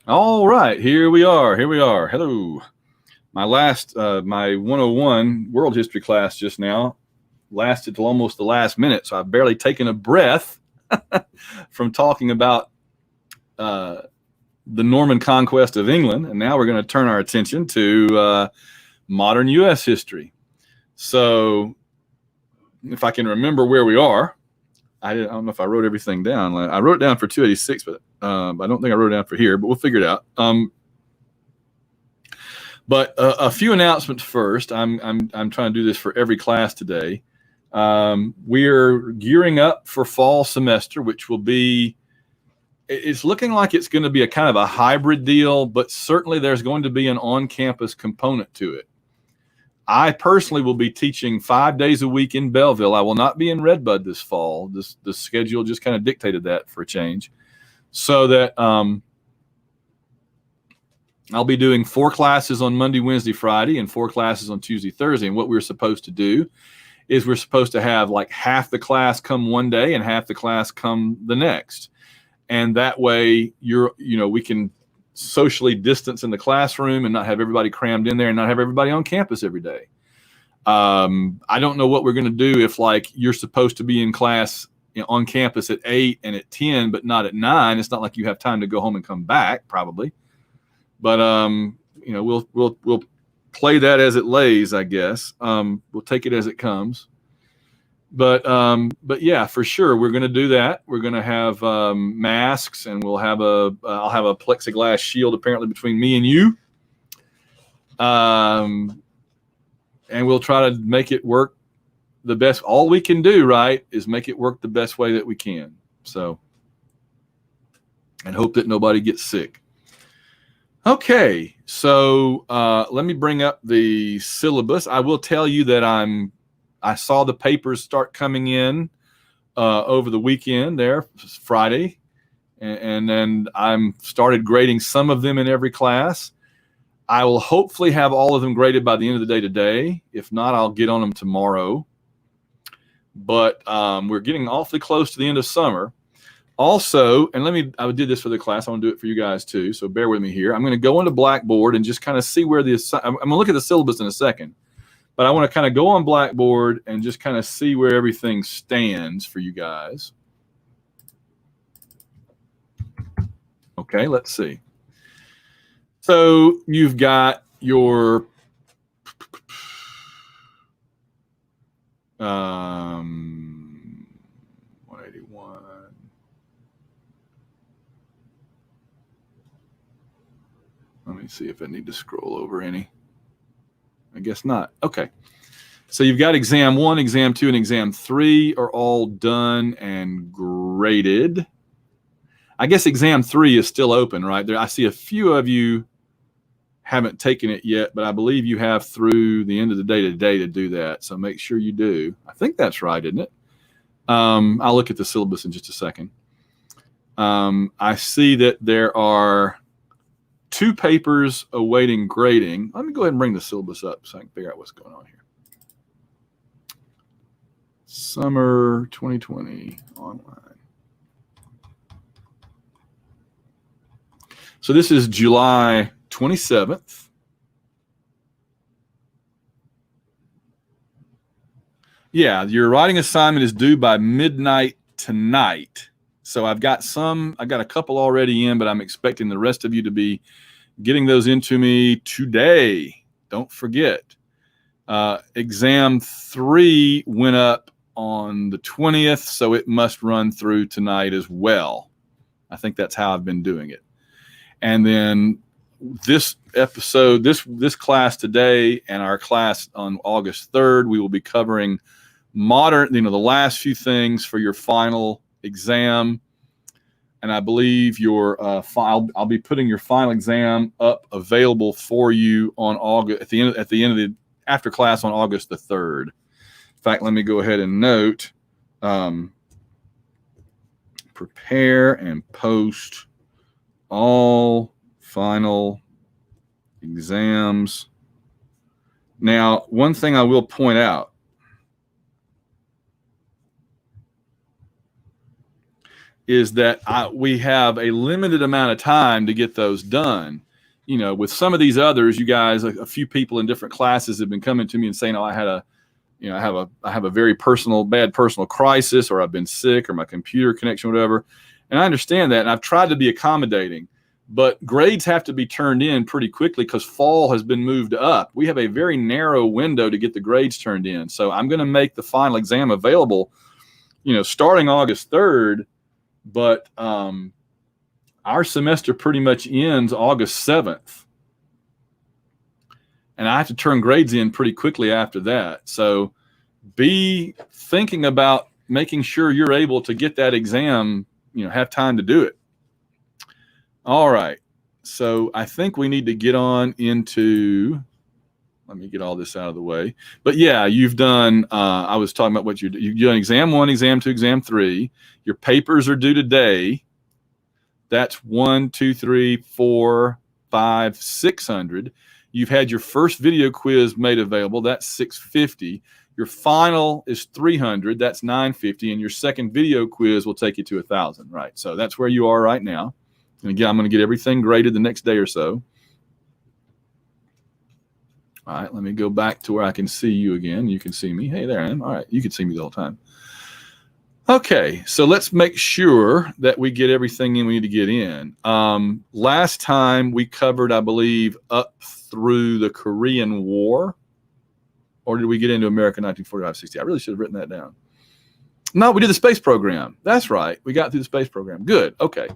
All right, here we are. Here we are. Hello. My last, my 101 world history class just now lasted till almost the last minute, so I've barely taken a breath from talking about uh, the Norman conquest of England, and now we're going to turn our attention to modern U.S. history. So, if I can remember where we are, I don't know if I wrote everything down. I wrote it down for 286, but I don't think I wrote it down for here. But we'll figure it out. But a few announcements first. I'm trying to do this for every class today. We're gearing up for fall semester, which will be. It's looking like it's going to be a kind of a hybrid deal, but certainly there's going to be an on-campus component to it. I personally will be teaching 5 days a week in Belleville. I will not be in Redbud this fall. The schedule just kind of dictated that for a change. So that I'll be doing 4 classes on Monday, Wednesday, Friday, and 4 classes on Tuesday, Thursday. And what we're supposed to do is we're supposed to have like half the class come one day and half the class come the next. And that way we can socially distance in the classroom and not have everybody crammed in there and not have everybody on campus every day. I don't know what we're going to do if like you're supposed to be in class on campus at 8 and at 10, but not at 9. It's not like you have time to go home and come back probably, but we'll play that as it lays, I guess. We'll take it as it comes. But yeah, for sure, we're going to do that. We're going to have masks, and I'll have a plexiglass shield apparently between me and you. And we'll try to make it work the best. All we can do, right, is make it work the best way that we can. So, and hope that nobody gets sick. Okay, so let me bring up the syllabus. I will tell you that I saw the papers start coming in over the weekend there, Friday, and then I'm started grading some of them in every class. I will hopefully have all of them graded by the end of the day today. If not, I'll get on them tomorrow. But we're getting awfully close to the end of summer. Also, and I did this for the class. I want to do it for you guys too, so bear with me here. I'm going to go into Blackboard and just kind of see where I'm going to look at the syllabus in a second. But I want to kind of go on Blackboard and just kind of see where everything stands for you guys. Okay, let's see. So you've got your 181. Let me see if I need to scroll over any. I guess not. Okay. So you've got exam 1, exam 2, and exam 3 are all done and graded. I guess exam 3 is still open, right? I see a few of you haven't taken it yet, but I believe you have through the end of the day today to do that. So make sure you do. I think that's right, isn't it? I'll look at the syllabus in just a second. I see that there are 2 papers awaiting grading. Let me go ahead and bring the syllabus up so I can figure out what's going on here. Summer 2020 online. So this is July 27th. Yeah, your writing assignment is due by midnight tonight. So I've got a couple already in, but I'm expecting the rest of you to be getting those into me today. Don't forget. Exam 3 went up on the 20th, so it must run through tonight as well. I think that's how I've been doing it. And then this episode, this class today and our class on August 3rd, we will be covering the last few things for your final exam. And I believe I'll be putting your final exam up available for you on August at the end of the after class on August the 3rd. In fact, let me go ahead and note, prepare and post all final exams. Now, one thing I will point out, is that we have a limited amount of time to get those done. You know, with some of these others, you guys, a few people in different classes have been coming to me and saying, "Oh, I have a very bad personal crisis, or I've been sick, or my computer connection, whatever." And I understand that, and I've tried to be accommodating. But grades have to be turned in pretty quickly because fall has been moved up. We have a very narrow window to get the grades turned in. So I'm going to make the final exam available, starting August 3rd. But our semester pretty much ends August 7th. And I have to turn grades in pretty quickly after that. So be thinking about making sure you're able to get that exam, have time to do it. All right, so I think we need to get on into, let me get all this out of the way. But yeah, you've done, I was talking about what you've done exam 1, exam 2, exam 3. Your papers are due today. That's 1, 2, 3, 4, 5, 600. You've had your first video quiz made available. That's 650. Your final is 300. That's 950. And your second video quiz will take you to 1,000, right? So that's where you are right now. And again, I'm going to get everything graded the next day or so. All right, let me go back to where I can see you again. You can see me. Hey, there I am. All right, you can see me the whole time. Okay, so let's make sure that we get everything in we need to get in. Last time we covered, I believe, up through the Korean War. Or did we get into America 1945-60? I really should have written that down. No, we did the space program. That's right. We got through the space program. Good. Okay.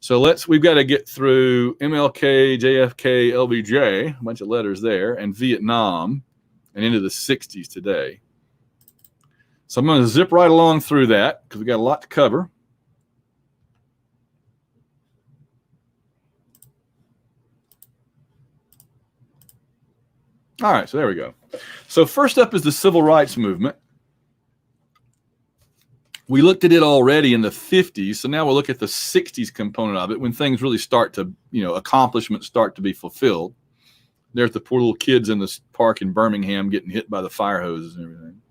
So we've got to get through MLK, JFK, LBJ, a bunch of letters there, and Vietnam, and into the 60s today. So I'm going to zip right along through that because we got a lot to cover. All right, so there we go. So first up is the civil rights movement. We looked at it already in the 50s, so now we'll look at the 60s component of it when things really start to, accomplishments start to be fulfilled. There's the poor little kids in this park in Birmingham getting hit by the fire hoses and everything.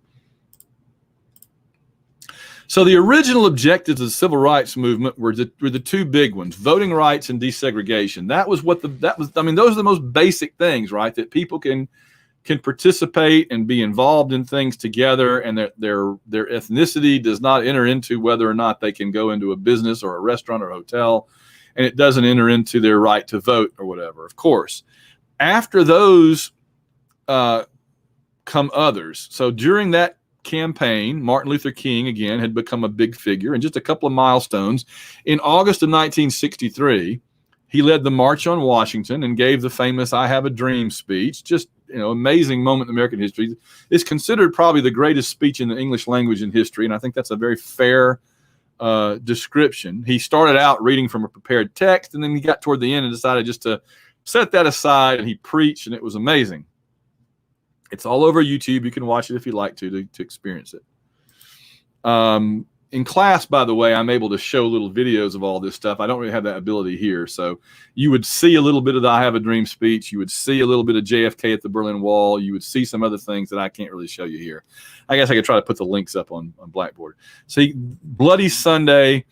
So the original objectives of the civil rights movement were the two big ones: voting rights and desegregation. Those are the most basic things, right? That people can participate and be involved in things together, and their ethnicity does not enter into whether or not they can go into a business or a restaurant or a hotel, and it doesn't enter into their right to vote or whatever. Of course, after those come others. So during that campaign, Martin Luther King again had become a big figure, and just a couple of milestones. In August of 1963, he led the March on Washington and gave the famous "I Have a Dream" speech. Just amazing moment in American history. It's considered probably the greatest speech in the English language in history, and I think that's a very fair description. He started out reading from a prepared text, and then he got toward the end and decided just to set that aside, and he preached, and it was amazing. It's all over YouTube. You can watch it if you'd like to experience it. In class, by the way, I'm able to show little videos of all this stuff. I don't really have that ability here. So you would see a little bit of the "I Have a Dream" speech. You would see a little bit of JFK at the Berlin Wall. You would see some other things that I can't really show you here. I guess I could try to put the links up on Blackboard. See, Bloody Sunday.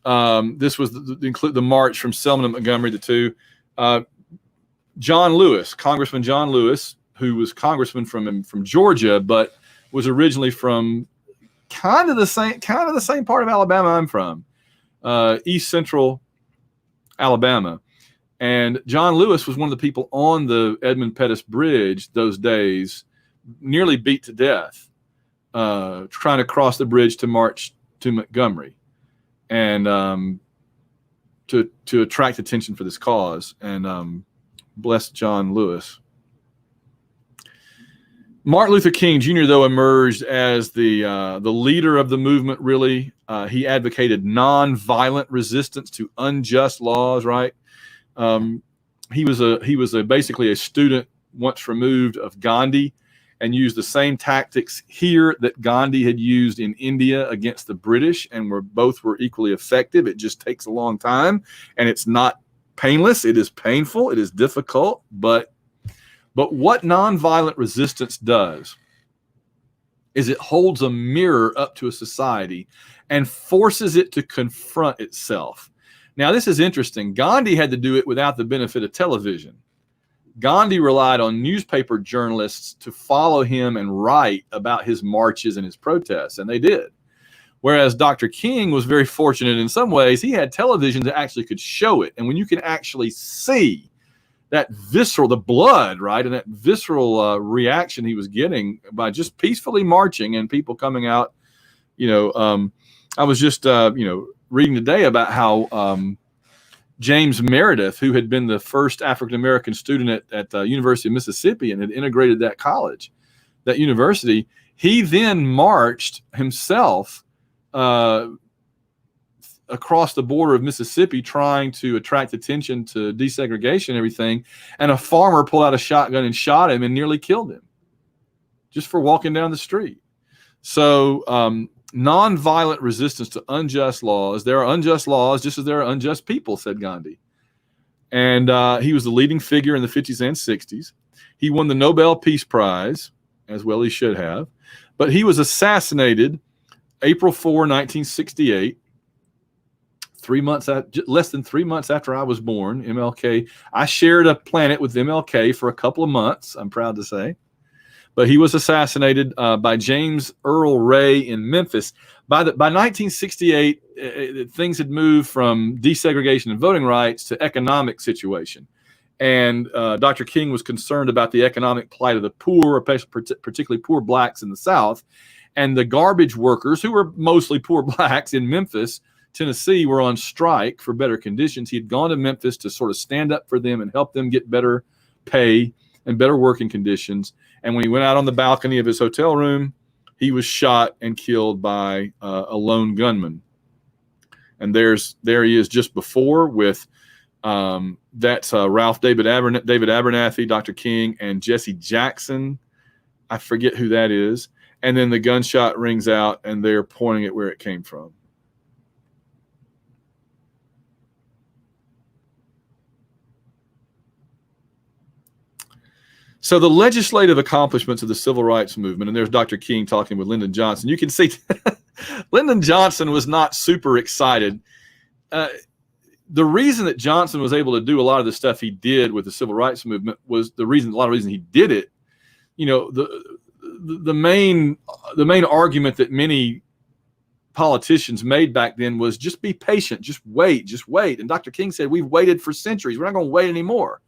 This was the march from Selma to Montgomery, the two. John Lewis, Congressman John Lewis, who was congressman from Georgia, but was originally from kind of the same part of Alabama I'm from, East Central Alabama. And John Lewis was one of the people on the Edmund Pettus Bridge those days, nearly beat to death, trying to cross the bridge to march to Montgomery, and to attract attention for this cause. And bless John Lewis. Martin Luther King Jr., though, emerged as the leader of the movement. Really, he advocated nonviolent resistance to unjust laws. Right, he was basically a student once removed of Gandhi, and used the same tactics here that Gandhi had used in India against the British, and both were equally effective. It just takes a long time, and it's not painless. It is painful. It is difficult, but what nonviolent resistance does is it holds a mirror up to a society and forces it to confront itself. Now, this is interesting. Gandhi had to do it without the benefit of television. Gandhi relied on newspaper journalists to follow him and write about his marches and his protests, and they did. Whereas Dr. King was very fortunate in some ways. He had television that actually could show it. And when you can actually see that visceral, the blood, right, and that visceral reaction he was getting by just peacefully marching and people coming out, I was just, reading today about how James Meredith, who had been the first African-American student at the University of Mississippi and had integrated that college, that university, he then marched himself across the border of Mississippi trying to attract attention to desegregation and everything. And a farmer pulled out a shotgun and shot him and nearly killed him just for walking down the street. So nonviolent resistance to unjust laws. There are unjust laws just as there are unjust people, said Gandhi. And he was the leading figure in the 50s and 60s. He won the Nobel Peace Prize, as well he should have. But he was assassinated April 4, 1968, less than 3 months after I was born. MLK, I shared a planet with MLK for a couple of months, I'm proud to say. But he was assassinated by James Earl Ray in Memphis. By 1968, things had moved from desegregation and voting rights to economic situation. And Dr. King was concerned about the economic plight of the poor, particularly poor blacks in the South. And the garbage workers, who were mostly poor blacks in Memphis, Tennessee, were on strike for better conditions. He had gone to Memphis to sort of stand up for them and help them get better pay and better working conditions. And when he went out on the balcony of his hotel room, he was shot and killed by a lone gunman. And there he is just before with that's Ralph David Abernathy, Dr. King, and Jesse Jackson. I forget who that is. And then the gunshot rings out, and they're pointing at where it came from. So the legislative accomplishments of the civil rights movement, and there's Dr. King talking with Lyndon Johnson. You can see Lyndon Johnson was not super excited. The reason that Johnson was able to do a lot of the stuff he did with the civil rights movement was a lot of reason he did it. The main argument that many politicians made back then was just be patient, just wait. And Dr. King said, we've waited for centuries. We're not going to wait anymore.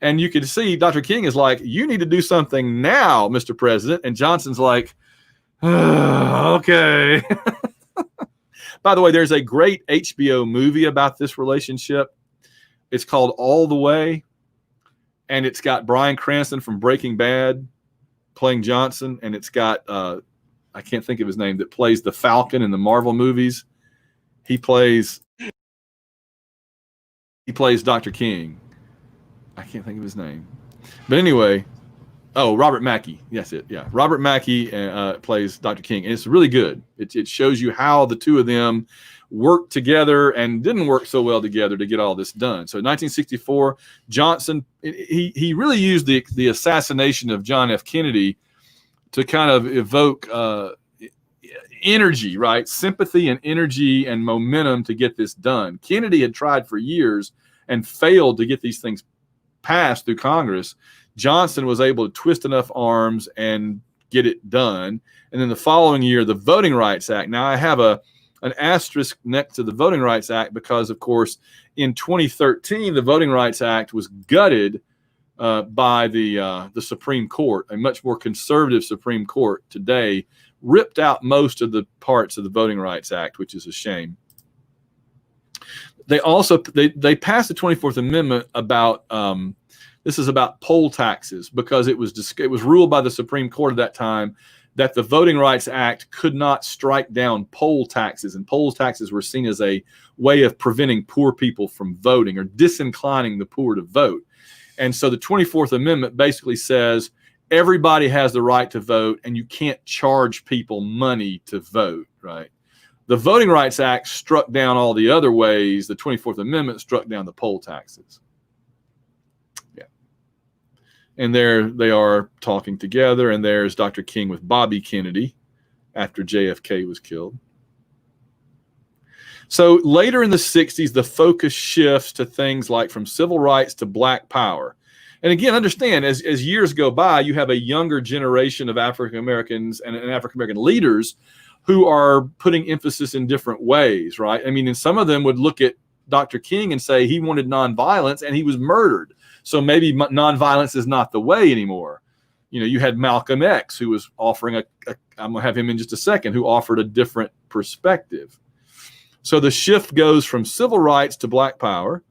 And you can see Dr. King is like, you need to do something now, Mr. President. And Johnson's like, okay. By the way, there's a great HBO movie about this relationship. It's called All the Way. And it's got Bryan Cranston from Breaking Bad playing Johnson. And it's got, I can't think of his name, that plays the Falcon in the Marvel movies. He plays Dr. King. I can't think of his name. But anyway, Robert Mackey. Yes, Robert Mackey plays Dr. King. And it's really good. It shows you how the two of them worked together and didn't work so well together to get all this done. So in 1964, Johnson, he really used the assassination of John F. Kennedy to kind of evoke energy, right? Sympathy and energy and momentum to get this done. Kennedy had tried for years and failed to get these things passed through Congress. Johnson was able to twist enough arms and get it done. And then the following year, the Voting Rights Act. Now I have an asterisk next to the Voting Rights Act because, of course, in 2013, the Voting Rights Act was gutted by the Supreme Court. A much more conservative Supreme Court today ripped out most of the parts of the Voting Rights Act, which is a shame. They also they passed the 24th Amendment about this is about poll taxes because it was ruled by the Supreme Court at that time that the Voting Rights Act could not strike down poll taxes, and poll taxes were seen as a way of preventing poor people from voting or disinclining the poor to vote. And so the 24th Amendment basically says everybody has the right to vote and you can't charge people money to vote, right? The Voting Rights Act struck down all the other ways. The 24th Amendment struck down the poll taxes. Yeah. And there they are talking together, and there's Dr. King with Bobby Kennedy after JFK was killed. So later in the 60s, the focus shifts to things like from civil rights to black power. And again, understand, as years go by, you have a younger generation of African Americans and African American leaders who are putting emphasis in different ways, right? I mean, and some of them would look at Dr. King and say he wanted nonviolence and he was murdered. So maybe nonviolence is not the way anymore. You know, you had Malcolm X, who was offering I'm going to have him in just a second, who offered a different perspective. So the shift goes from civil rights to black power,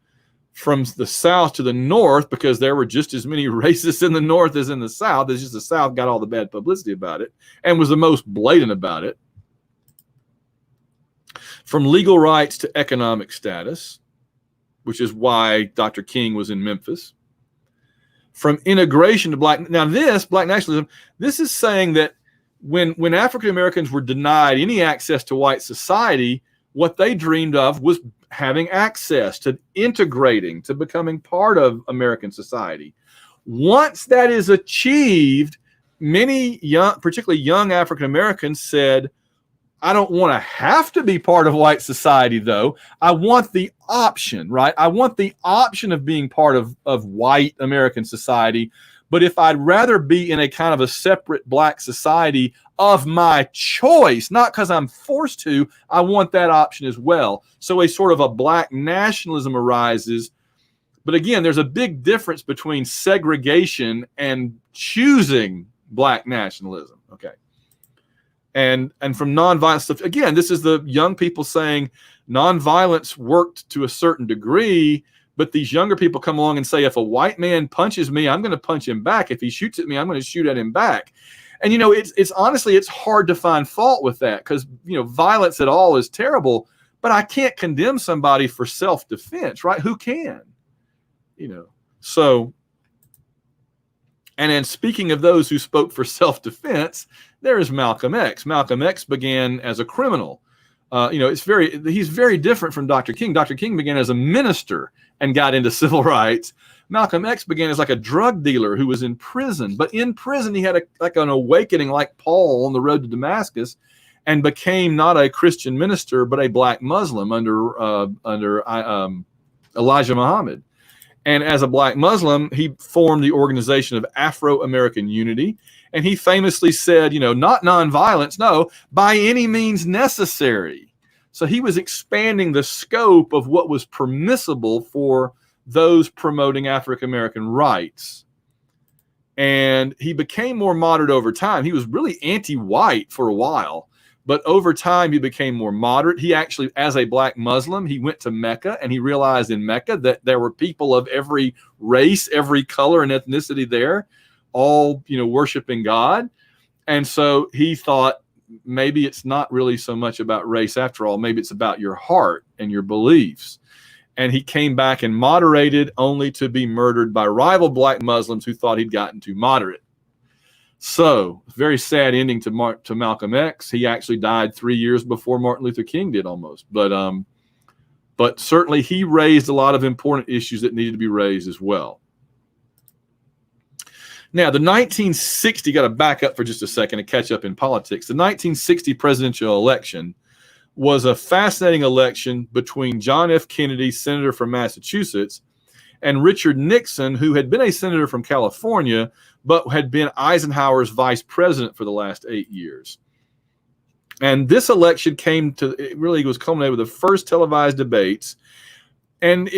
from the South to the North, because there were just as many racists in the North as in the South. It's just the South got all the bad publicity about it and was the most blatant about it. From legal rights to economic status, which is why Dr. King was in Memphis. From integration to black nationalism, this is saying that when African Americans were denied any access to white society, what they dreamed of was having access to integrating, to becoming part of American society. Once that is achieved, many young, particularly young African Americans said, I don't want to have to be part of white society, though. I want the option, right? I want the option of being part of white American society. But if I'd rather be in a kind of a separate black society of my choice, not because I'm forced to, I want that option as well. So a sort of a black nationalism arises. But again, there's a big difference between segregation and choosing black nationalism. Okay. And from nonviolence stuff, again, this is the young people saying nonviolence worked to a certain degree, but these younger people come along and say, if a white man punches me, I'm going to punch him back. If he shoots at me, I'm going to shoot at him back. And, you know, it's honestly, it's hard to find fault with that because, you know, violence at all is terrible, but I can't condemn somebody for self-defense, right? Who can? You know, so, and then speaking of those who spoke for self-defense, there is Malcolm X. Malcolm X began as a criminal. You know, he's very different from Dr. King. Dr. King began as a minister and got into civil rights. Malcolm X began as like a drug dealer who was in prison, but in prison he had an awakening like Paul on the road to Damascus and became not a Christian minister, but a black Muslim under Elijah Muhammad. And as a black Muslim, he formed the organization of Afro-American Unity. And he famously said, you know, not nonviolence, no, by any means necessary. So he was expanding the scope of what was permissible for those promoting African-American rights. And he became more moderate over time. He was really anti-white for a while, but over time he became more moderate. He actually, as a black Muslim, he went to Mecca and he realized in Mecca that there were people of every race, every color and ethnicity there, all, you know, worshiping God. And so he thought maybe it's not really so much about race after all. Maybe it's about your heart and your beliefs. And he came back and moderated, only to be murdered by rival black Muslims who thought he'd gotten too moderate. So very sad ending to Malcolm X. He actually died 3 years before Martin Luther King did almost. But certainly he raised a lot of important issues that needed to be raised as well. Now, the 1960, got to back up for just a second to catch up in politics. The 1960 presidential election was a fascinating election between John F. Kennedy, senator from Massachusetts, and Richard Nixon, who had been a senator from California, but had been Eisenhower's vice president for the last 8 years. And this election it really was culminated with the first televised debates. And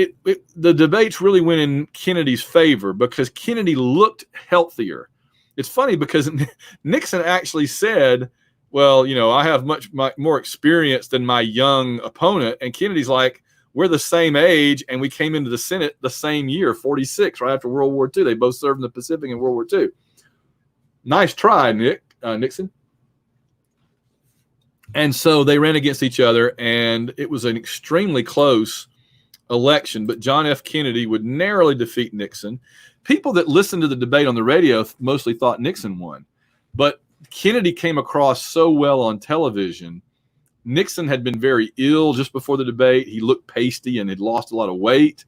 the debates really went in Kennedy's favor because Kennedy looked healthier. It's funny because Nixon actually said, well, you know, I have much more experience than my young opponent. And Kennedy's like, we're the same age and we came into the Senate the same year, 46, right after World War II. They both served in the Pacific in World War II. Nice try, Nixon. And so they ran against each other and it was an extremely close election, but John F. Kennedy would narrowly defeat Nixon. People that listened to the debate on the radio mostly thought Nixon won, but Kennedy came across so well on television. Nixon had been very ill just before the debate. He looked pasty and had lost a lot of weight.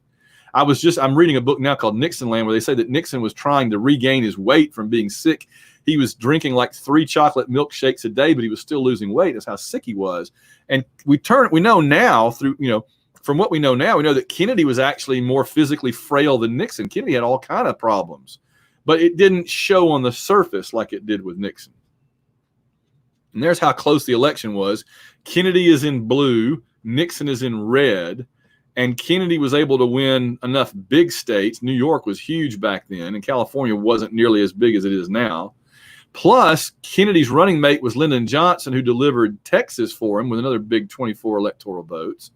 I'm reading a book now called Nixon Land, where they say that Nixon was trying to regain his weight from being sick. He was drinking like 3 chocolate milkshakes a day, but he was still losing weight. That's how sick he was. And we know now from what we know now, we know that Kennedy was actually more physically frail than Nixon. Kennedy had all kind of problems, but it didn't show on the surface like it did with Nixon. And there's how close the election was. Kennedy is in blue, Nixon is in red, and Kennedy was able to win enough big states. New York was huge back then, and California wasn't nearly as big as it is now. Plus, Kennedy's running mate was Lyndon Johnson, who delivered Texas for him with another big 24 electoral votes.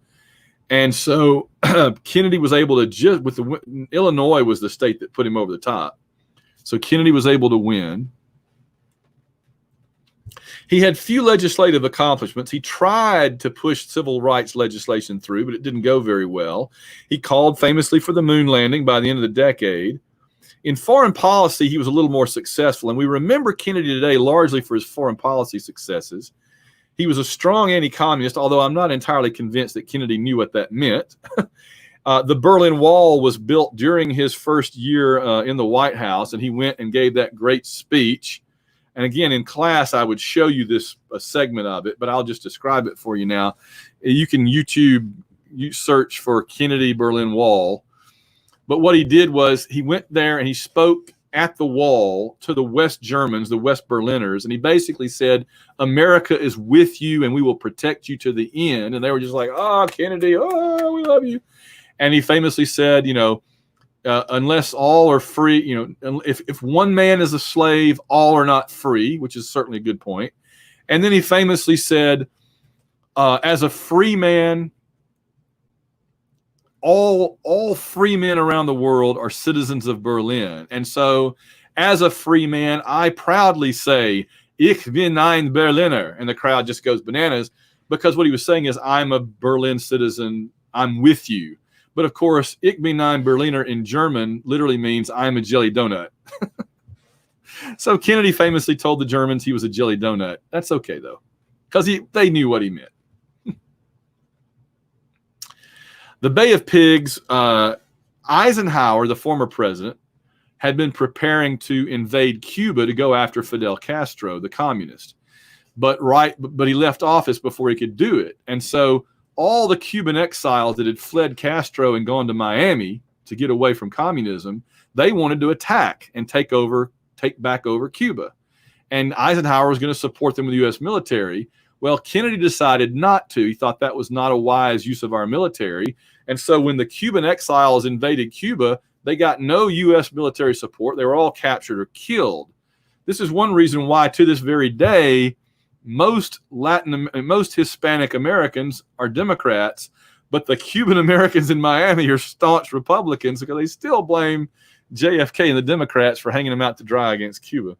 And so Kennedy was able to Illinois was the state that put him over the top. So Kennedy was able to win. He had few legislative accomplishments. He tried to push civil rights legislation through, but it didn't go very well. He called famously for the moon landing by the end of the decade. In foreign policy, he was a little more successful, and we remember Kennedy today largely for his foreign policy successes. He was a strong anti-communist, although I'm not entirely convinced that Kennedy knew what that meant. The Berlin Wall was built during his first year in the White House, and he went and gave that great speech. And again, in class, I would show you a segment of it, but I'll just describe it for you now. You can you search for Kennedy Berlin Wall. But what he did was he went there and he spoke at the wall to the West Germans, the West Berliners, and he basically said, America is with you and we will protect you to the end. And they were just like, oh, Kennedy, oh, we love you. And he famously said, unless all are free, if one man is a slave, all are not free, which is certainly a good point. And then he famously said, as a free man, all free men around the world are citizens of Berlin. And so as a free man, I proudly say, Ich bin ein Berliner. And the crowd just goes bananas, because what he was saying is, I'm a Berlin citizen. I'm with you. But of course, Ich bin ein Berliner in German literally means I'm a jelly donut. So Kennedy famously told the Germans he was a jelly donut. That's okay, though, because they knew what he meant. The Bay of Pigs, Eisenhower, the former president, had been preparing to invade Cuba to go after Fidel Castro, the communist. But he left office before he could do it. And so all the Cuban exiles that had fled Castro and gone to Miami to get away from communism, they wanted to attack and take back over Cuba. And Eisenhower was going to support them with the U.S. military. Well, Kennedy decided not to. He thought that was not a wise use of our military. And so when the Cuban exiles invaded Cuba, they got no U.S. military support. They were all captured or killed. This is one reason why, to this very day, most Hispanic Americans are Democrats, but the Cuban Americans in Miami are staunch Republicans, because they still blame JFK and the Democrats for hanging them out to dry against Cuba.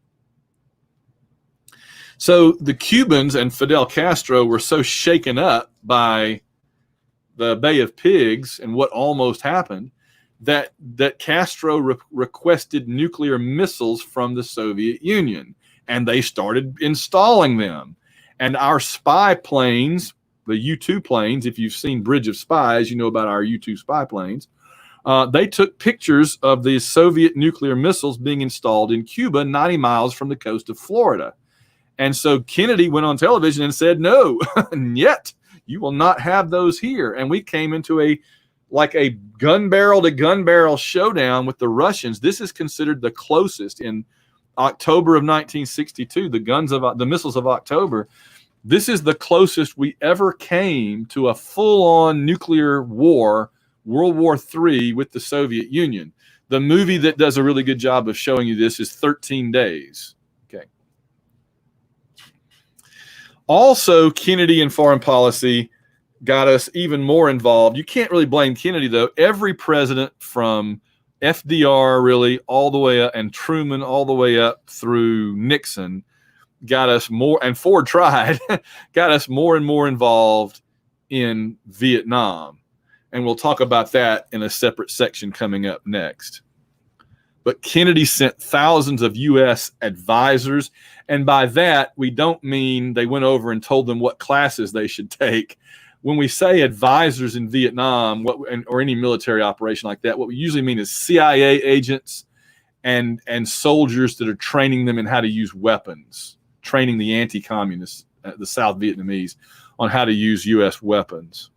So the Cubans and Fidel Castro were so shaken up by the Bay of Pigs and what almost happened that Castro requested nuclear missiles from the Soviet Union, and they started installing them. And our spy planes, the U-2 planes, if you've seen Bridge of Spies, you know about our U-2 spy planes. They took pictures of the Soviet nuclear missiles being installed in Cuba, 90 miles from the coast of Florida. And so Kennedy went on television and said, no, yet you will not have those here. And we came into a gun barrel to gun barrel showdown with the Russians. This is considered the closest in October of 1962, the missiles of October. This is the closest we ever came to a full-on nuclear war, World War III, with the Soviet Union. The movie that does a really good job of showing you this is 13 Days. Okay. Also, Kennedy and foreign policy got us even more involved. You can't really blame Kennedy, though. Every president from FDR really all the way up, and Truman all the way up through Nixon, got us more, and Ford tried, got us more and more involved in Vietnam. And we'll talk about that in a separate section coming up next. But Kennedy sent thousands of U.S. advisors. And by that, we don't mean they went over and told them what classes they should take. when we say advisors in Vietnam, or any military operation like that, what we usually mean is CIA agents and soldiers that are training them in how to use weapons, training the anti-communists, the South Vietnamese, on how to use U.S. weapons.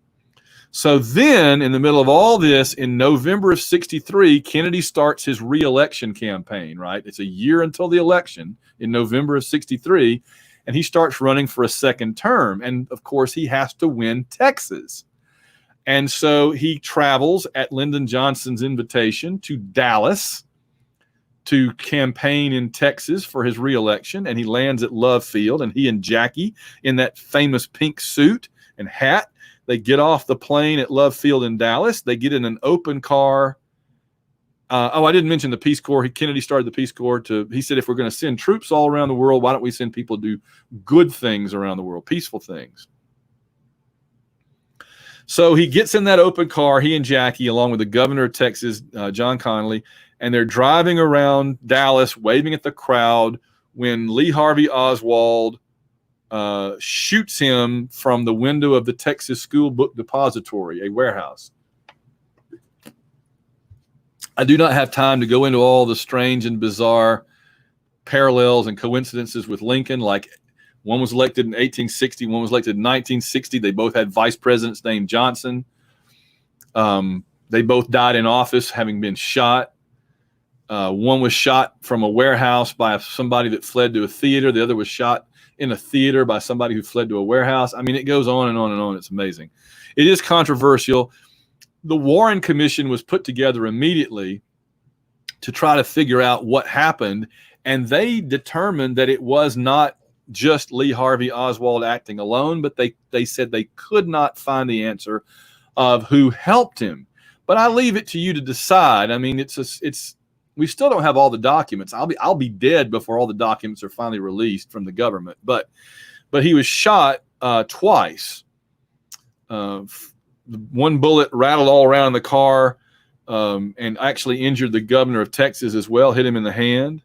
So then, in the middle of all this, in November of '63, Kennedy starts his re-election campaign, right? It's a year until the election in November of '63, and he starts running for a second term. And, of course, he has to win Texas. And so he travels at Lyndon Johnson's invitation to Dallas to campaign in Texas for his re-election, and he lands at Love Field, and he and Jackie, in that famous pink suit and hat, they get off the plane at Love Field in Dallas. They get in an open car. I didn't mention the Peace Corps. Kennedy started the Peace Corps he said, if we're going to send troops all around the world, why don't we send people to do good things around the world, peaceful things? So he gets in that open car, he and Jackie, along with the governor of Texas, John Connally, and they're driving around Dallas, waving at the crowd, when Lee Harvey Oswald shoots him from the window of the Texas School Book Depository, a warehouse. I do not have time to go into all the strange and bizarre parallels and coincidences with Lincoln. Like, one was elected in 1860, one was elected in 1960. They both had vice presidents named Johnson. They both died in office having been shot. One was shot from a warehouse by somebody that fled to a theater. The other was shot in a theater by somebody who fled to a warehouse. I mean, it goes on and on and on. It's amazing. It is controversial. The Warren Commission was put together immediately to try to figure out what happened, and they determined that it was not just Lee Harvey Oswald acting alone, but they said they could not find the answer of who helped him. But I leave it to you to decide. I mean, we still don't have all the documents. I'll be dead before all the documents are finally released from the government. But he was shot twice. One bullet rattled all around the car and actually injured the governor of Texas as well, hit him in the hand.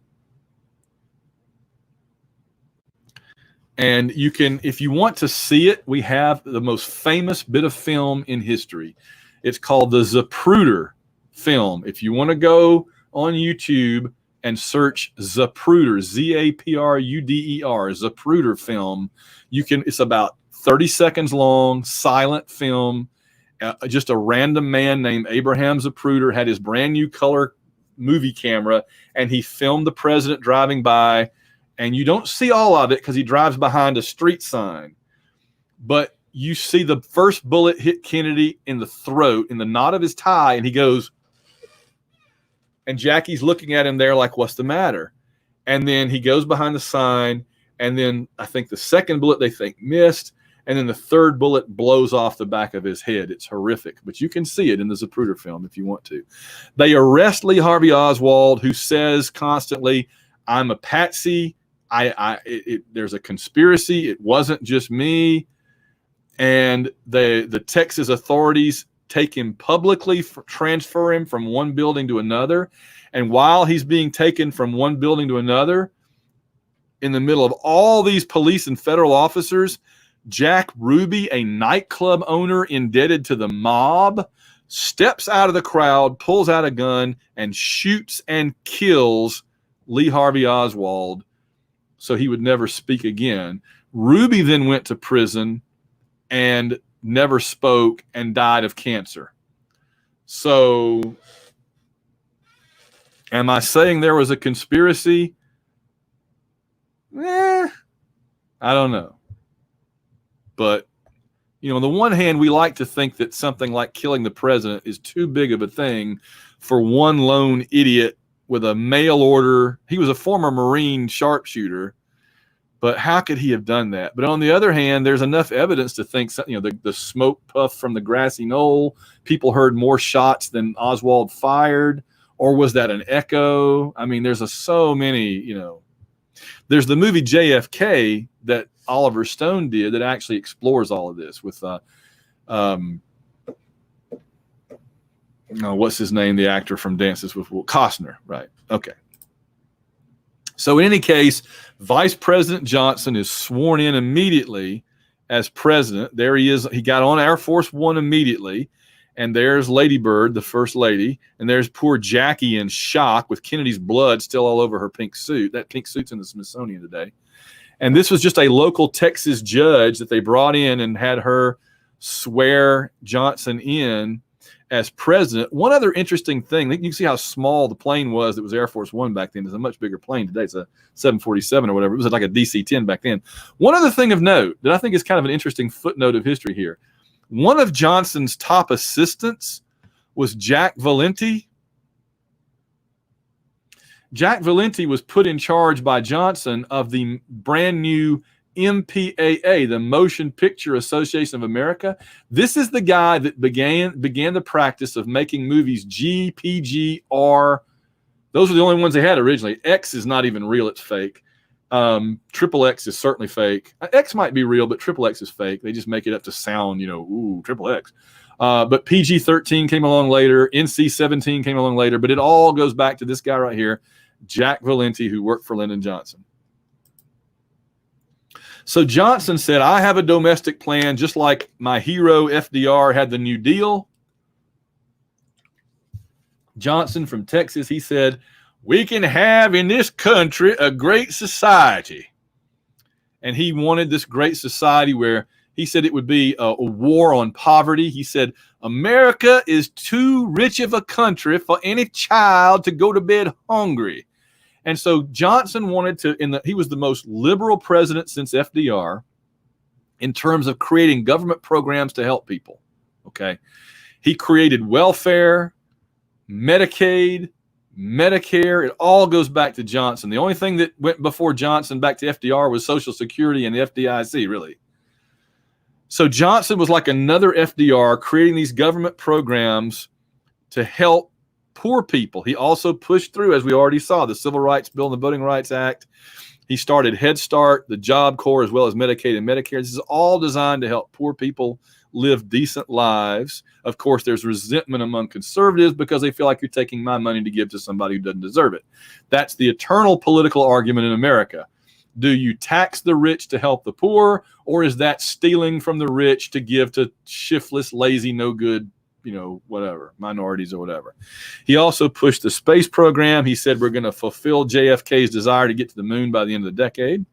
And you can, if you want to see it, we have the most famous bit of film in history. It's called the Zapruder film. If you want to go on YouTube and search Zapruder, Zapruder, Zapruder film, you can. It's about 30 seconds long, silent film. Just a random man named Abraham Zapruder had his brand new color movie camera, and he filmed the president driving by. And you don't see all of it because he drives behind a street sign. But you see the first bullet hit Kennedy in the throat, in the knot of his tie, and he goes, and Jackie's looking at him there like, what's the matter? And then he goes behind the sign, and then I think the second bullet they think missed, and then the third bullet blows off the back of his head. It's horrific, but you can see it in the Zapruder film if you want to. They arrest Lee Harvey Oswald, who says constantly, I'm a patsy. There's a conspiracy. It wasn't just me. And the Texas authorities take him publicly, transfer him from one building to another. And while he's being taken from one building to another, in the middle of all these police and federal officers, Jack Ruby, a nightclub owner indebted to the mob, steps out of the crowd, pulls out a gun, and shoots and kills Lee Harvey Oswald so he would never speak again. Ruby then went to prison and never spoke and died of cancer. So, am I saying there was a conspiracy? I don't know. But, you know, on the one hand, we like to think that something like killing the president is too big of a thing for one lone idiot with a mail order. He was a former Marine sharpshooter, but how could he have done that? But on the other hand, there's enough evidence to think, you know, the smoke puff from the grassy knoll, people heard more shots than Oswald fired, or was that an echo? I mean, there's so many, you know. There's the movie JFK that Oliver Stone did that actually explores all of this with, what's his name? The actor from Dances with Wolves, Costner, right? Okay. So in any case, Vice President Johnson is sworn in immediately as president. There he is. He got on Air Force One immediately. And there's Lady Bird, the first lady. And there's poor Jackie in shock with Kennedy's blood still all over her pink suit. That pink suit's in the Smithsonian today. And this was just a local Texas judge that they brought in and had her swear Johnson in as president. One other interesting thing, you can see how small the plane was that was Air Force One back then. It's a much bigger plane today. It's a 747 or whatever. It was like a DC-10 back then. One other thing of note that I think is kind of an interesting footnote of history here. One of Johnson's top assistants was Jack Valenti. Jack Valenti was put in charge by Johnson of the brand new MPAA, the Motion Picture Association of America. This is the guy that began the practice of making movies G, PG, R. Those were the only ones they had originally. X is not even real, it's fake. Triple X is certainly fake. X might be real, but Triple X is fake. They just make it up to sound, ooh, Triple X. But PG-13 came along later. NC-17 came along later. But it all goes back to this guy right here, Jack Valenti, who worked for Lyndon Johnson. So Johnson said, I have a domestic plan, just like my hero FDR had the New Deal. Johnson from Texas, he said, we can have in this country a great society. And he wanted this great society where he said it would be a war on poverty. He said, America is too rich of a country for any child to go to bed hungry. And so Johnson wanted to, he was the most liberal president since FDR in terms of creating government programs to help people. Okay. He created welfare, Medicaid, Medicare. It all goes back to Johnson. The only thing that went before Johnson back to FDR was Social Security and the FDIC, really. So Johnson was like another FDR, creating these government programs to help poor people. He also pushed through, as we already saw, the Civil Rights Bill and the Voting Rights Act. He started Head Start, the Job Corps, as well as Medicaid and Medicare. This is all designed to help poor people live decent lives. Of course, there's resentment among conservatives because they feel like you're taking my money to give to somebody who doesn't deserve it. That's the eternal political argument in America. Do you tax the rich to help the poor, or is that stealing from the rich to give to shiftless, lazy, no good, whatever, minorities or whatever? He also pushed the space program. He said we're going to fulfill JFK's desire to get to the moon by the end of the decade.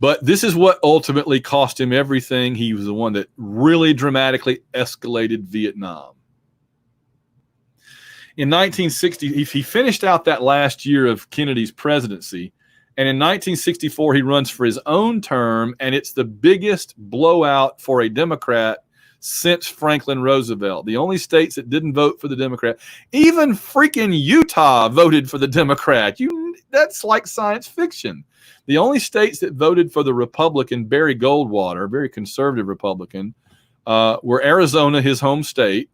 But this is what ultimately cost him everything. He was the one that really dramatically escalated Vietnam. In 1960, he finished out that last year of Kennedy's presidency. And in 1964, he runs for his own term. And it's the biggest blowout for a Democrat since Franklin Roosevelt. The only states that didn't vote for the Democrat, even freaking Utah voted for the Democrat. That's like science fiction. The only states that voted for the Republican, Barry Goldwater, very conservative Republican, were Arizona, his home state,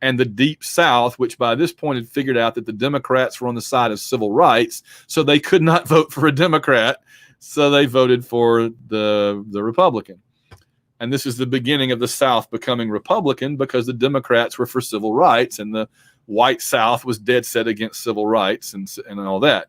and the Deep South, which by this point had figured out that the Democrats were on the side of civil rights, so they could not vote for a Democrat, so they voted for the Republican. And this is the beginning of the South becoming Republican because the Democrats were for civil rights and the white South was dead set against civil rights and all that.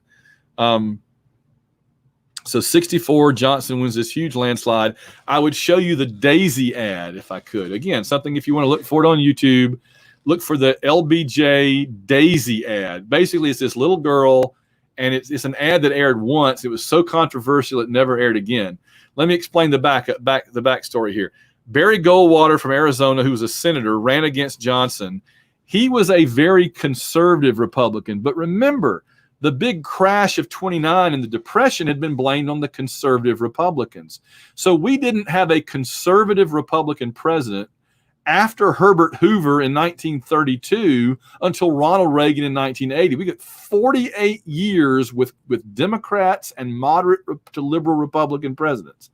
So 64, Johnson wins this huge landslide. I would show you the Daisy ad if I could. Again, something if you want to look for it on YouTube, look for the LBJ Daisy ad. Basically, it's this little girl, and it's an ad that aired once. It was so controversial it never aired again. Let me explain the backstory here. Barry Goldwater from Arizona, who was a senator, ran against Johnson. He was a very conservative Republican. But remember, the big crash of 29 and the Depression had been blamed on the conservative Republicans. So we didn't have a conservative Republican president after Herbert Hoover in 1932 until Ronald Reagan in 1980. We got 48 years with Democrats and moderate to liberal Republican presidents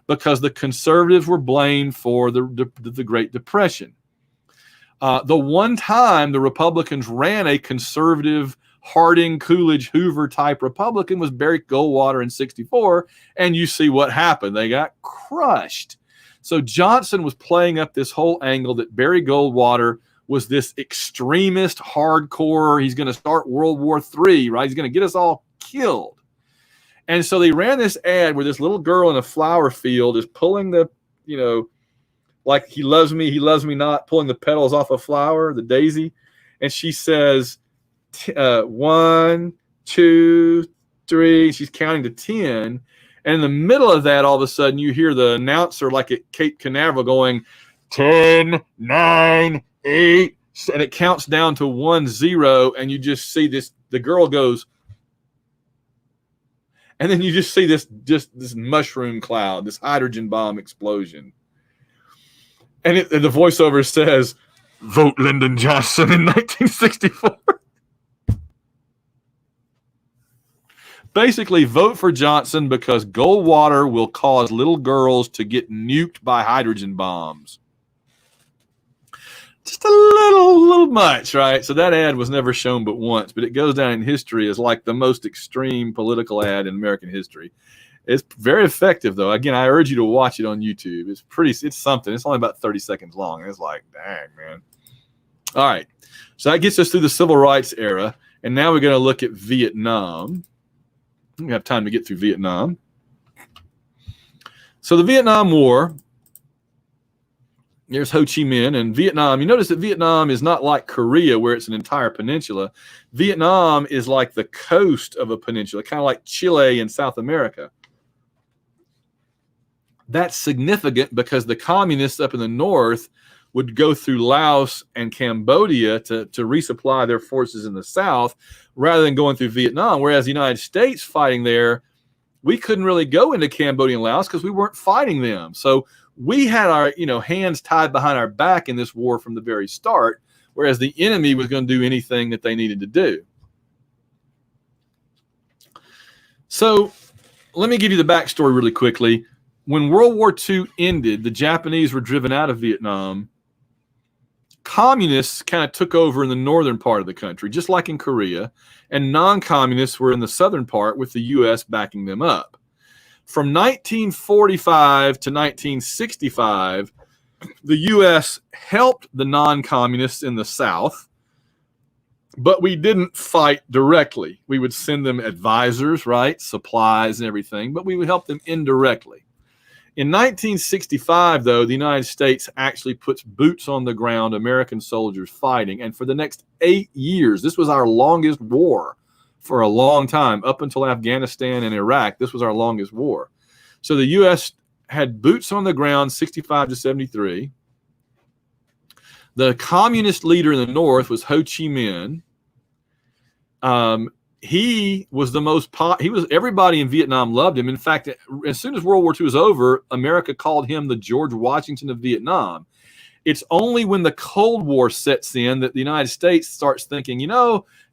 because the conservatives were blamed for the Great Depression. The one time the Republicans ran a conservative Harding, Coolidge, Hoover type Republican was Barry Goldwater in 64, and you see what happened. They got crushed. So Johnson was playing up this whole angle that Barry Goldwater was this extremist, hardcore, he's going to start World War III, right? He's going to get us all killed. And so they ran this ad where this little girl in a flower field is pulling the, like he loves me not, pulling the petals off a flower, the daisy. And she says, 1, 2, 3. She's counting to 10. And in the middle of that, all of a sudden, you hear the announcer like at Cape Canaveral going 10, 9, 8. And it counts down to 1, 0. And you just see this, the girl goes, and then you just see this mushroom cloud, this hydrogen bomb explosion. And the voiceover says, vote Lyndon Johnson in 1964. Basically, vote for Johnson because Goldwater will cause little girls to get nuked by hydrogen bombs. Just a little much, right? So that ad was never shown but once, but it goes down in history as like the most extreme political ad in American history. It's very effective, though. Again, I urge you to watch it on YouTube. It's something. It's only about 30 seconds long. And it's like, dang, man. All right. So that gets us through the civil rights era. And now we're going to look at Vietnam. We have time to get through Vietnam. So the Vietnam War, there's Ho Chi Minh and Vietnam. You notice that Vietnam is not like Korea where it's an entire peninsula. Vietnam is like the coast of a peninsula, kind of like Chile in South America. That's significant because the communists up in the north would go through Laos and Cambodia to resupply their forces in the south rather than going through Vietnam. Whereas the United States fighting there, we couldn't really go into Cambodia and Laos because we weren't fighting them. So we had our hands tied behind our back in this war from the very start, whereas the enemy was going to do anything that they needed to do. So let me give you the backstory really quickly. When World War II ended, the Japanese were driven out of Vietnam. Communists kind of took over in the northern part of the country, just like in Korea, and non-communists were in the southern part with the U.S. backing them up. From 1945 to 1965, the U.S. helped the non-communists in the South, but we didn't fight directly. We would send them advisors, right, supplies and everything, but we would help them indirectly. In 1965, though, the United States actually puts boots on the ground, American soldiers fighting. And for the next 8 years, this was our longest war for a long time. Up until Afghanistan and Iraq, this was our longest war. So the U.S. had boots on the ground 65 to 73. The communist leader in the north was Ho Chi Minh. He was the most everybody in Vietnam loved him. In fact, as soon as World War II was over, America called him the George Washington of Vietnam. It's only when the Cold War sets in that the United States starts thinking,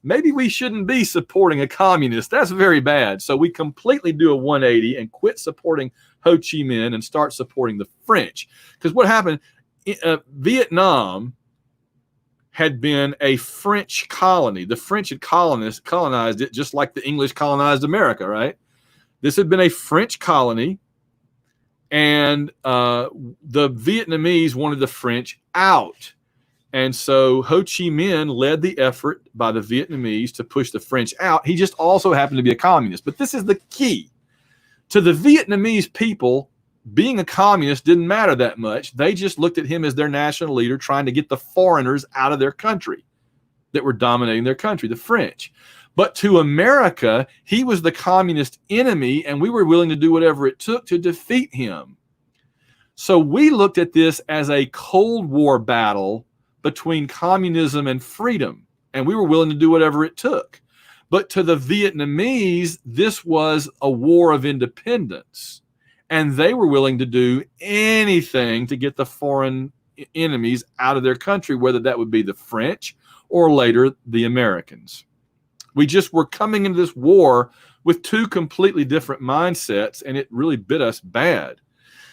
maybe we shouldn't be supporting a communist. That's very bad. So we completely do a 180 and quit supporting Ho Chi Minh and start supporting the French. Because what happened, Vietnam had been a French colony. The French had colonized it just like the English colonized America, right? This had been a French colony, and the Vietnamese wanted the French out. And so Ho Chi Minh led the effort by the Vietnamese to push the French out. He just also happened to be a communist. But this is the key. To the Vietnamese people, being a communist didn't matter that much. They just looked at him as their national leader, trying to get the foreigners out of their country that were dominating their country, the French. But to America, he was the communist enemy, and we were willing to do whatever it took to defeat him. So we looked at this as a Cold War battle between communism and freedom, and we were willing to do whatever it took. But to the Vietnamese, this was a war of independence. And they were willing to do anything to get the foreign enemies out of their country, whether that would be the French or later the Americans. We just were coming into this war with two completely different mindsets, and it really bit us bad.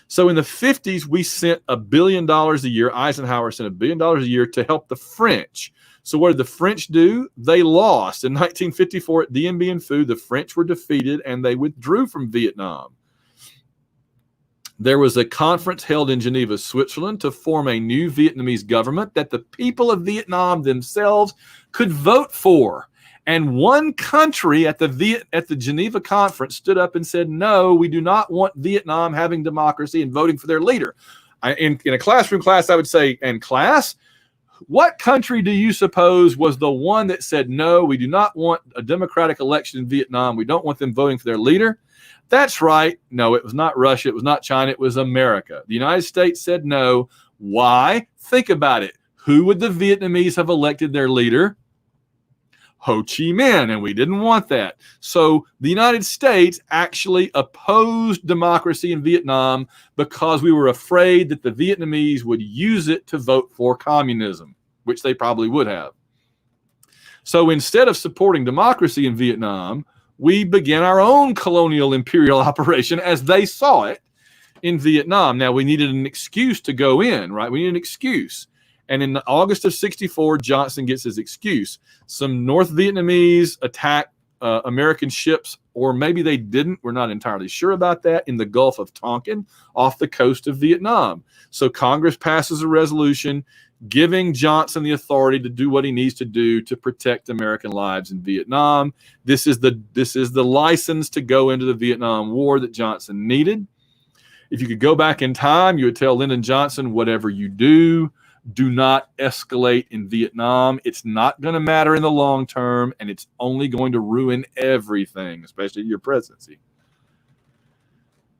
So in the 50s, we sent $1 billion a year. Eisenhower sent $1 billion a year to help the French. So what did the French do? They lost. In 1954 at Dien Bien Phu, the French were defeated, and they withdrew from Vietnam. There was a conference held in Geneva, Switzerland, to form a new Vietnamese government that the people of Vietnam themselves could vote for. And one country at the Geneva conference stood up and said, no, we do not want Vietnam having democracy and voting for their leader. In a classroom class, I would say, and class, what country do you suppose was the one that said, no, we do not want a democratic election in Vietnam. We don't want them voting for their leader. That's right. No, it was not Russia. It was not China. It was America. The United States said no. Why? Think about it. Who would the Vietnamese have elected their leader? Ho Chi Minh, and we didn't want that. So the United States actually opposed democracy in Vietnam because we were afraid that the Vietnamese would use it to vote for communism, which they probably would have. So instead of supporting democracy in Vietnam, we began our own colonial imperial operation as they saw it in Vietnam. Now, we needed an excuse to go in, right? We needed an excuse. And in August of 1964, Johnson gets his excuse. Some North Vietnamese attacked American ships, or maybe they didn't. We're not entirely sure about that, in the Gulf of Tonkin off the coast of Vietnam. So Congress passes a resolution giving Johnson the authority to do what he needs to do to protect American lives in Vietnam. This is the license to go into the Vietnam War that Johnson needed. If you could go back in time, you would tell Lyndon Johnson, whatever you do not escalate in Vietnam. It's not going to matter in the long term, and it's only going to ruin everything, especially your presidency.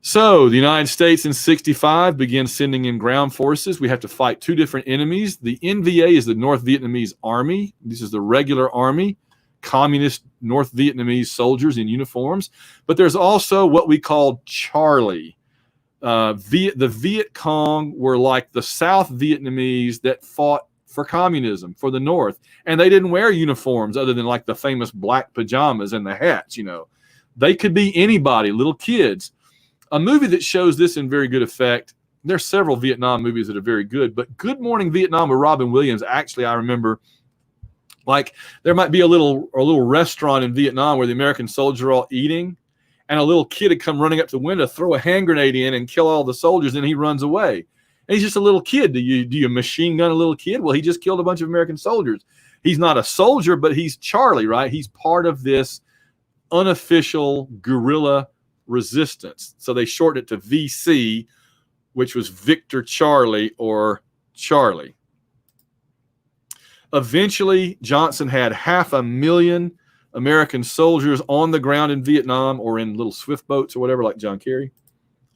So the United States in 1965 begins sending in ground forces. We have to fight two different enemies. The NVA is the North Vietnamese Army. This is the regular army, communist North Vietnamese soldiers in uniforms. But there's also what we call Charlie. The Viet Cong were like the South Vietnamese that fought for communism, for the North. And they didn't wear uniforms other than like the famous black pajamas and the hats, you know. They could be anybody, little kids. A movie that shows this in very good effect, there's several Vietnam movies that are very good, but Good Morning Vietnam with Robin Williams, actually, I remember, like, there might be a little restaurant in Vietnam where the American soldiers are all eating, and a little kid would come running up to the window, throw a hand grenade in and kill all the soldiers, and he runs away. And he's just a little kid. Do you machine gun a little kid? Well, he just killed a bunch of American soldiers. He's not a soldier, but he's Charlie, right? He's part of this unofficial guerrilla resistance. So they shortened it to VC, which was Victor Charlie or Charlie. Eventually, Johnson had 500,000 American soldiers on the ground in Vietnam, or in little swift boats or whatever, like John Kerry,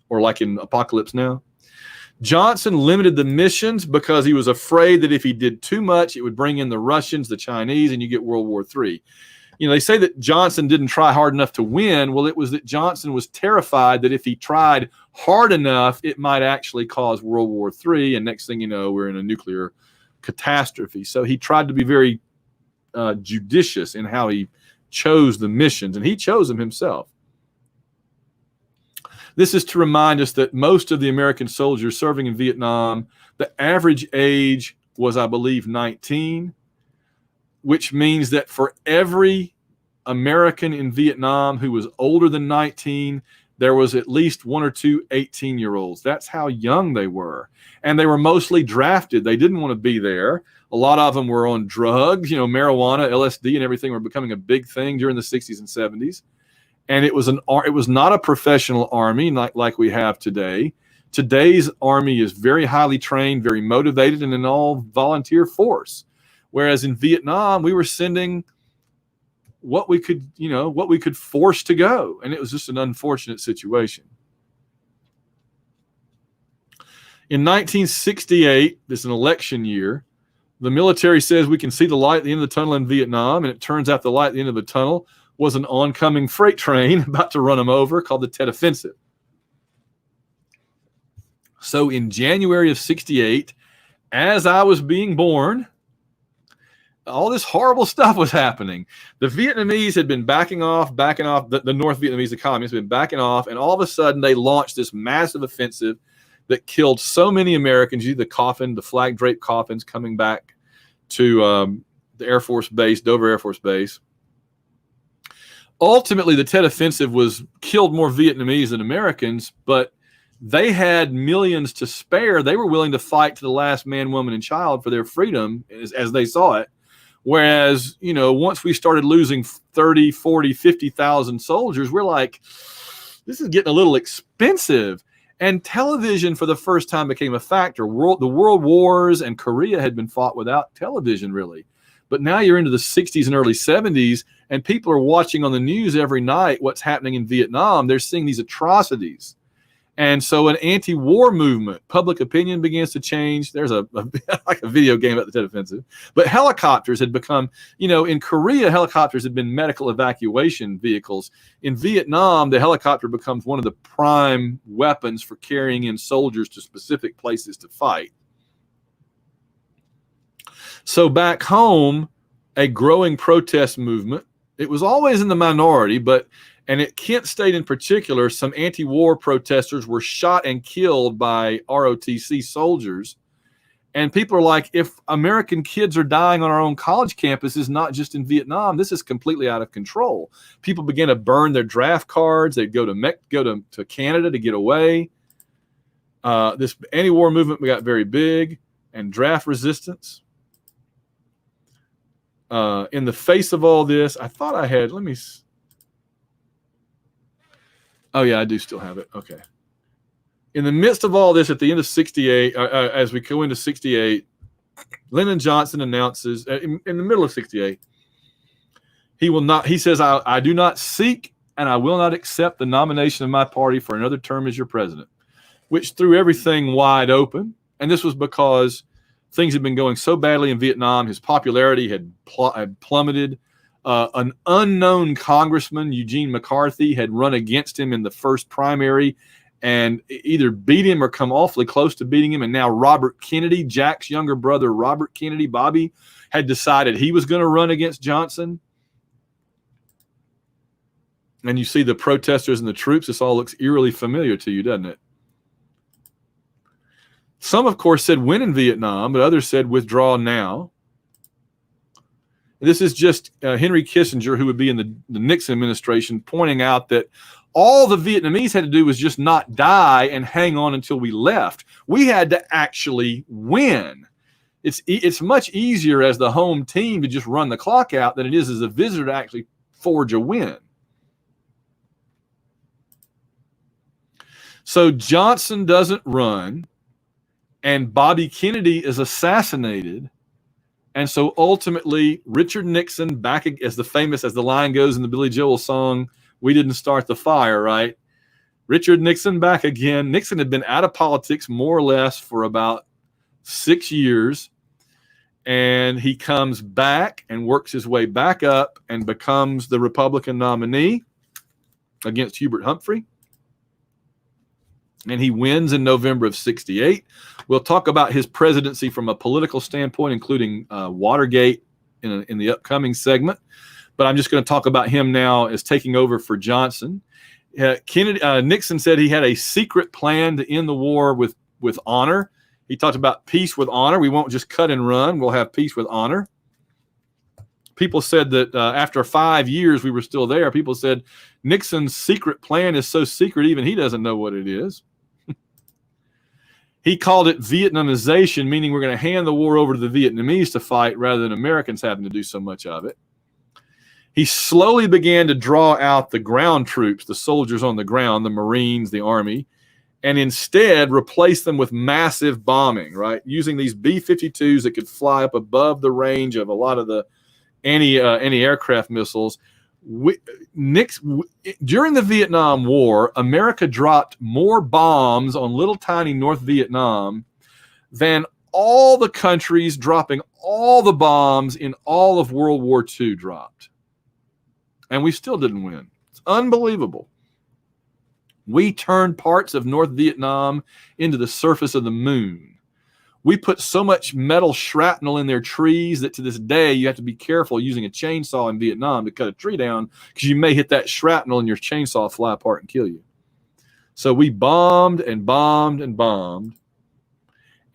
or like in Apocalypse Now. Johnson limited the missions because he was afraid that if he did too much, it would bring in the Russians, the Chinese, and you get World War III. You know, they say that Johnson didn't try hard enough to win. Well, it was that Johnson was terrified that if he tried hard enough, it might actually cause World War III. And next thing you know, we're in a nuclear catastrophe. So he tried to be very judicious in how he chose the missions, and he chose them himself. This is to remind us that most of the American soldiers serving in Vietnam, the average age was, I believe, 19, which means that for every American in Vietnam who was older than 19, there was at least one or two 18-year-olds. That's how young they were. And they were mostly drafted. They didn't want to be there. A lot of them were on drugs, you know, marijuana, LSD, and everything were becoming a big thing during the 60s and 70s. And it was not a professional army like we have today. Today's army is very highly trained, very motivated, and an all volunteer force. Whereas in Vietnam, we were sending what we could force to go. And it was just an unfortunate situation. In 1968, this is an election year, the military says we can see the light at the end of the tunnel in Vietnam, and it turns out the light at the end of the tunnel was an oncoming freight train about to run them over called the Tet Offensive. So in January of 1968, as I was being born, all this horrible stuff was happening. The Vietnamese had been backing off, the North Vietnamese, the communists, had been backing off, and all of a sudden they launched this massive offensive that killed so many Americans. You see the flag-draped coffins coming back to the Air Force Base, Dover Air Force Base. Ultimately, the Tet Offensive killed more Vietnamese than Americans, but they had millions to spare. They were willing to fight to the last man, woman, and child for their freedom as they saw it. Whereas, you know, once we started losing 30, 40, 50,000 soldiers, we're like, this is getting a little expensive. And television for the first time became a factor. The world wars and Korea had been fought without television, really. But now you're into the 60s and early 70s, and people are watching on the news every night what's happening in Vietnam. They're seeing these atrocities. And so an anti-war movement, public opinion begins to change. There's like a video game about the Tet Offensive. But helicopters had become, you know, in Korea, helicopters had been medical evacuation vehicles. In Vietnam, the helicopter becomes one of the prime weapons for carrying in soldiers to specific places to fight. So back home, a growing protest movement. It was always in the minority, and at Kent State in particular, some anti-war protesters were shot and killed by ROTC soldiers. And people are like, if American kids are dying on our own college campuses, not just in Vietnam, this is completely out of control. People began to burn their draft cards. They'd go to Canada to get away. This anti-war movement got very big, and draft resistance. In the face of all this, I thought I had, oh yeah, I do still have it. Okay. In the midst of all this, at the end of 68, as we go into 68, Lyndon Johnson announces, in the middle of 68, he says, I do not seek and I will not accept the nomination of my party for another term as your president, which threw everything wide open. And this was because things had been going so badly in Vietnam. His popularity had plummeted. An unknown congressman, Eugene McCarthy, had run against him in the first primary and either beat him or come awfully close to beating him. And now Robert Kennedy, Jack's younger brother, Robert Kennedy, Bobby, had decided he was going to run against Johnson. And you see the protesters and the troops. This all looks eerily familiar to you, doesn't it? Some, of course, said win in Vietnam, but others said withdraw now. This is just Henry Kissinger, who would be in the Nixon administration, pointing out that all the Vietnamese had to do was just not die and hang on until we left. We had to actually win. It's much easier as the home team to just run the clock out than it is as a visitor to actually forge a win. So Johnson doesn't run, and Bobby Kennedy is assassinated. And so ultimately, Richard Nixon, back as the line goes in the Billy Joel song, "We Didn't Start the Fire," right? Richard Nixon back again. Nixon had been out of politics more or less for about 6 years. And he comes back and works his way back up and becomes the Republican nominee against Hubert Humphrey. And he wins in November of 68. We'll talk about his presidency from a political standpoint, including Watergate in the upcoming segment. But I'm just going to talk about him now as taking over for Johnson. Nixon said he had a secret plan to end the war with honor. He talked about peace with honor. We won't just cut and run. We'll have peace with honor. People said that after 5 years we were still there. People said Nixon's secret plan is so secret even he doesn't know what it is. He called it Vietnamization, meaning we're going to hand the war over to the Vietnamese to fight rather than Americans having to do so much of it. He slowly began to draw out the ground troops, the soldiers on the ground, the Marines, the Army, and instead replace them with massive bombing, right? Using these B-52s that could fly up above the range of a lot of the anti-aircraft missiles. During the Vietnam War, America dropped more bombs on little tiny North Vietnam than all the countries dropping all the bombs in all of World War II dropped. And we still didn't win. It's unbelievable. We turned parts of North Vietnam into the surface of the moon. We put so much metal shrapnel in their trees that to this day you have to be careful using a chainsaw in Vietnam to cut a tree down because you may hit that shrapnel and your chainsaw fly apart and kill you. So we bombed and bombed and bombed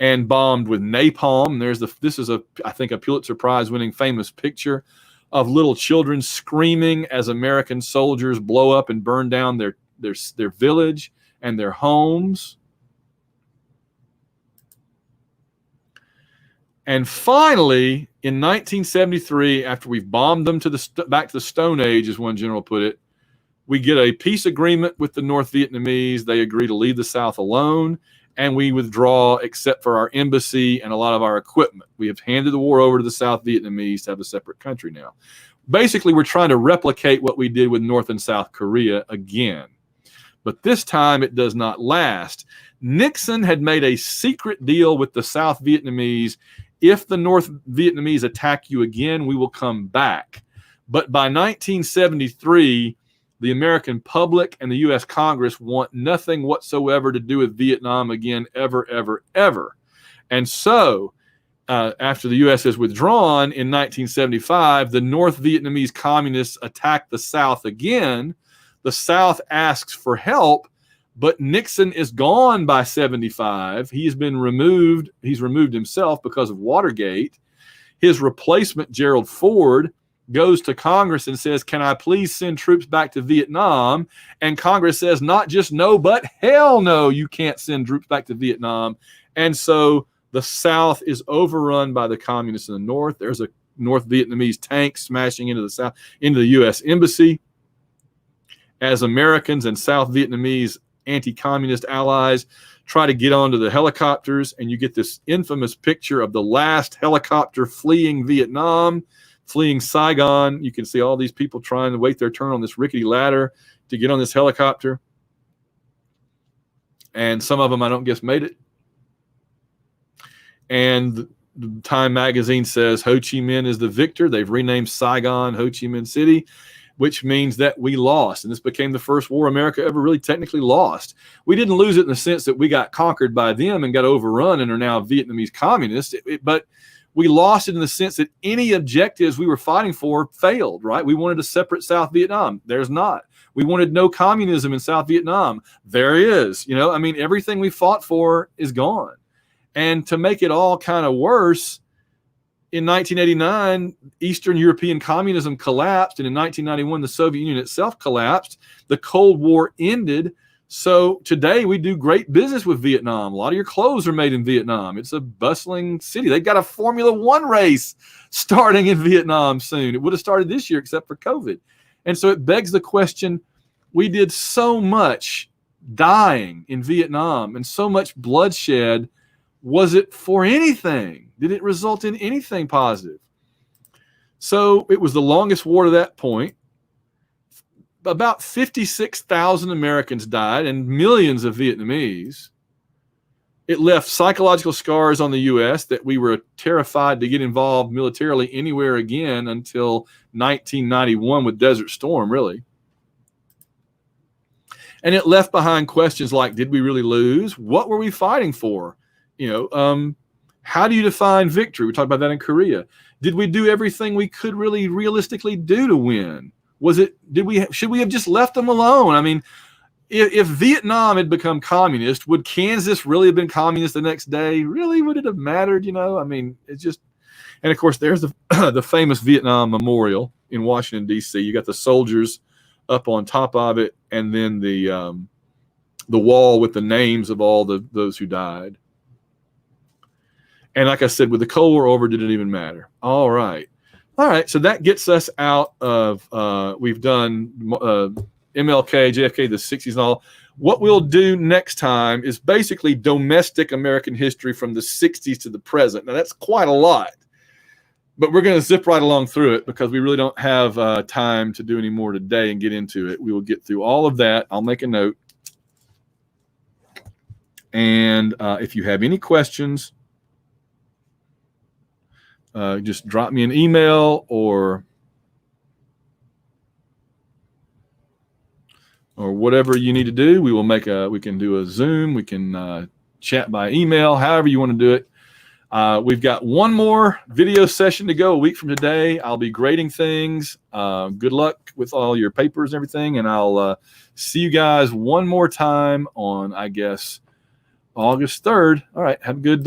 and bombed with napalm. This is I think a Pulitzer Prize winning famous picture of little children screaming as American soldiers blow up and burn down their village and their homes. And finally, in 1973, after we've bombed them to back to the Stone Age, as one general put it, we get a peace agreement with the North Vietnamese. They agree to leave the South alone, and we withdraw except for our embassy and a lot of our equipment. We have handed the war over to the South Vietnamese to have a separate country now. Basically, we're trying to replicate what we did with North and South Korea again. But this time, it does not last. Nixon had made a secret deal with the South Vietnamese. If the North Vietnamese attack you again, we will come back. But by 1973, the American public and the U.S. Congress want nothing whatsoever to do with Vietnam again, ever, ever, ever. And so, after the U.S. has withdrawn in 1975, the North Vietnamese communists attack the South again. The South asks for help, but Nixon is gone by 75. He's been removed. He's removed himself because of Watergate. His replacement, Gerald Ford, goes to Congress and says, can I please send troops back to Vietnam? And Congress says, not just no, but hell no, you can't send troops back to Vietnam. And so the South is overrun by the communists in the North. There's a North Vietnamese tank smashing into the South, into the U.S. Embassy. As Americans and South Vietnamese anti-communist allies try to get onto the helicopters, and you get this infamous picture of the last helicopter fleeing Vietnam, fleeing Saigon. You can see all these people trying to wait their turn on this rickety ladder to get on this helicopter. And some of them, I don't guess, made it. And the Time magazine says Ho Chi Minh is the victor. They've renamed Saigon Ho Chi Minh City, which means that we lost. And this became the first war America ever really technically lost. We didn't lose it in the sense that we got conquered by them and got overrun and are now Vietnamese communists, but we lost it in the sense that any objectives we were fighting for failed, right? We wanted a separate South Vietnam. There's not. We wanted no communism in South Vietnam. There is. You know, I mean, everything we fought for is gone. And to make it all kind of worse, in 1989, Eastern European communism collapsed, and in 1991, the Soviet Union itself collapsed. The Cold War ended. So today we do great business with Vietnam. A lot of your clothes are made in Vietnam. It's a bustling city. They've got a Formula One race starting in Vietnam soon. It would have started this year except for COVID. And so it begs the question, we did so much dying in Vietnam and so much bloodshed. Was it for anything? Did it result in anything positive? So it was the longest war to that point. About 56,000 Americans died and millions of Vietnamese. It left psychological scars on the U.S. that we were terrified to get involved militarily anywhere again until 1991 with Desert Storm, really. And it left behind questions like, did we really lose? What were we fighting for? You know, how do you define victory? We talked about that in Korea. Did we do everything we could really realistically do to win? Should we have just left them alone? I mean, if Vietnam had become communist, would Kansas really have been communist the next day? Really, would it have mattered? You know, I mean, it's just, and of course, there's the the famous Vietnam Memorial in Washington, D.C. You got the soldiers up on top of it, and then the wall with the names of all those who died. And like I said, with the Cold War over, did it even matter? All right. So that gets us out of, we've done MLK, JFK, the 60s and all. What we'll do next time is basically domestic American history from the 60s to the present. Now, that's quite a lot. But we're going to zip right along through it because we really don't have time to do any more today and get into it. We will get through all of that. I'll make a note. And if you have any questions, just drop me an email or whatever you need to do. We will we can do a Zoom. We can chat by email, however you want to do it. We've got one more video session to go a week from today. I'll be grading things. Good luck with all your papers and everything. And I'll see you guys one more time on, I guess, August 3rd. All right. Have a good